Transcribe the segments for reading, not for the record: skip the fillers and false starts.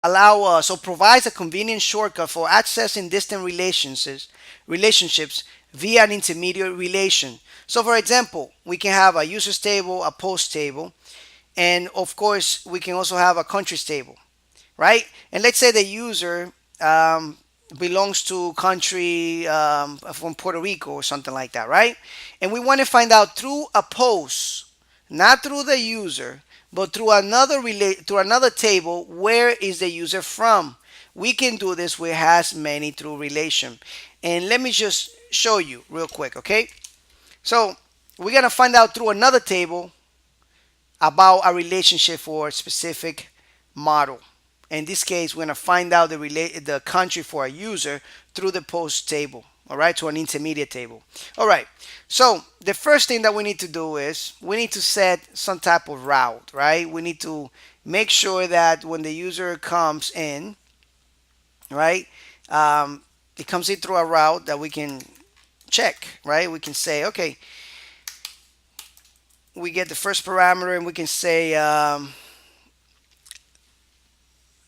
so provides a convenient shortcut for accessing distant relationships via an intermediate relation. So for example, we can have a users table, a post table, and of course we can also have a countries table, right? And let's say the user belongs to country from Puerto Rico or something like that, right? And we want to find out through a post, not through the user, but through another table, where is the user from? We can do this with has many through relation. And let me just show you real quick, okay? So we're gonna find out through another table about a relationship for a specific model. In this case, we're going to find out the country for a user through the post table, all right, to an intermediate table. All right, so the first thing that we need to do is we need to set some type of route, right? We need to make sure that when the user comes in, right, um, it comes in through a route that we can check, right? We can say, okay, we get the first parameter and we can say,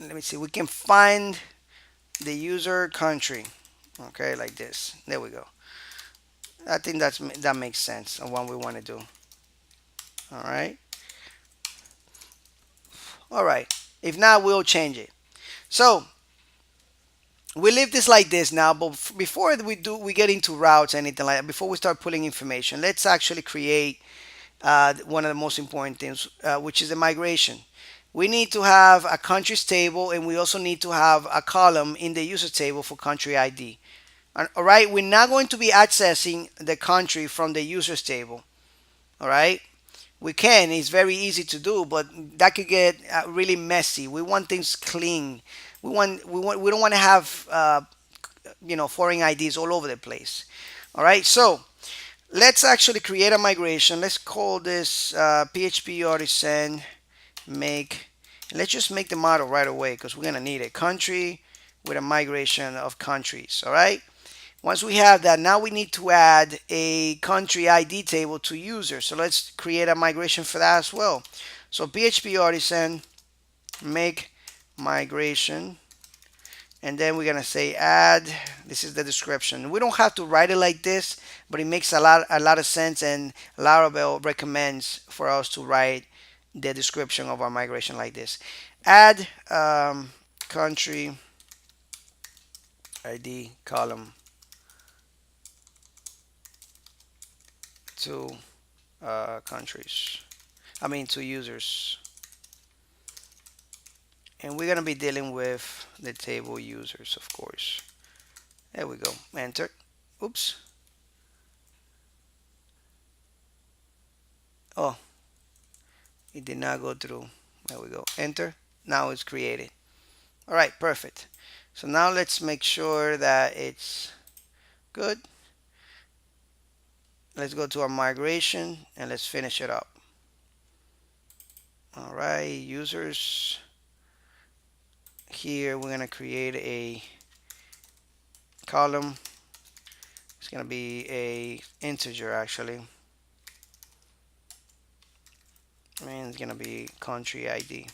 let me see, we can find the user country, okay, like this. There we go. I think that makes sense on what we want to do. All right, all right. If not, we'll change it. So we leave this like this now, but before we get into routes, anything like that, before we start pulling information, let's actually create one of the most important things, which is the migration. We need to have a countries table, and we also need to have a column in the user table for country ID. All right, we're not going to be accessing the country from the users table. All right, we can. It's very easy to do, but that could get really messy. We want things clean. We don't want to have foreign IDs all over the place. All right, so let's actually create a migration. Let's call this PHP artisan make. Let's just make the model right away because we're gonna need a country with a migration of countries. All right. Once we have that, now we need to add a country ID table to users. So let's create a migration for that as well. So PHP artisan make migration, and then we're gonna say add. This is the description. We don't have to write it like this, but it makes a lot of sense, and Laravel recommends for us to write the description of our migration like this. Add country ID column to countries. I mean to users. And we're gonna be dealing with the table users, of course. There we go. Enter. Oops. Oh, it did not go through. There we go. Enter. Now it's created. All right, perfect. So now let's make sure that it's good. Let's go to our migration and let's finish it up. All right, users. Here we're gonna create a column. It's gonna be a integer actually. And it's gonna be country ID.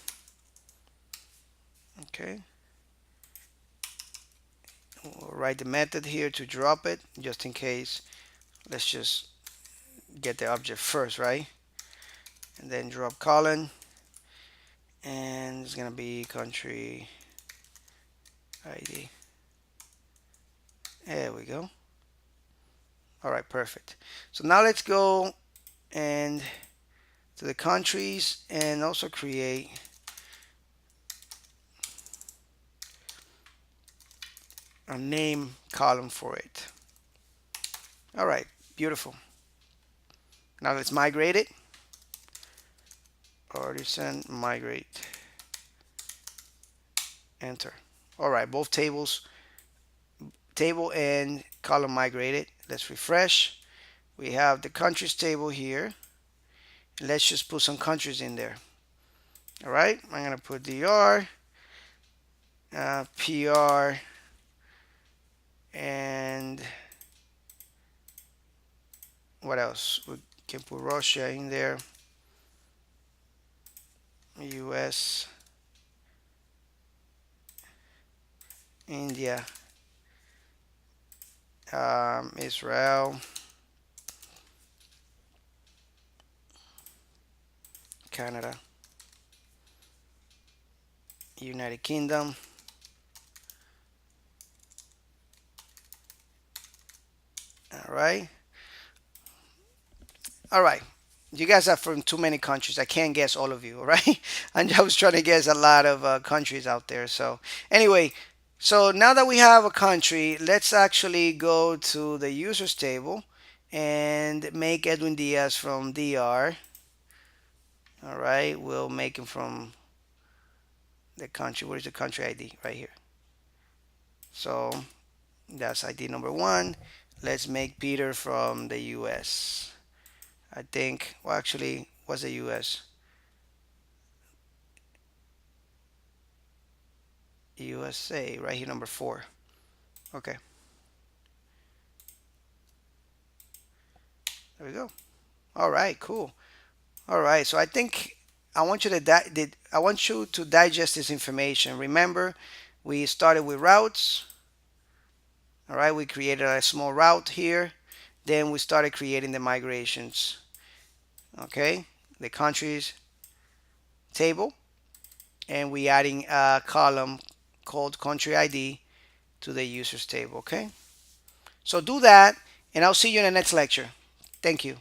Okay. We'll write the method here to drop it just in case. Let's just get the object first, right? And then drop colon, and it's gonna be country ID. There we go. All right, perfect. So now let's go and to the countries and also create a name column for it. All right, beautiful. Now let's migrate it. Artisan migrate. Enter. All right, both table and column migrated. Let's refresh. We have the countries table here. Let's just put some countries in there. All right, I'm gonna put DR, PR, and what else? We can put Russia in there, US, India, Israel, Canada, United Kingdom. All right. All right. You guys are from too many countries. I can't guess all of you, all right? And I was trying to guess a lot of countries out there. So, anyway, so now that we have a country, let's actually go to the users table and make Edwin Diaz from DR. All right. We'll make him from the country. What is the country ID? Right here. So, that's ID number one. Let's make Peter from the US. I think, well, actually, what's the US? USA, right here, number four. Okay, there we go. All right, cool. All right, so I think I want you to I want you to digest this information. Remember, we started with routes. All right, we created a small route here. Then we started creating the migrations. Okay, the countries table, and we adding a column called country ID to the users table. Okay, so do that, and I'll see you in the next lecture. Thank you.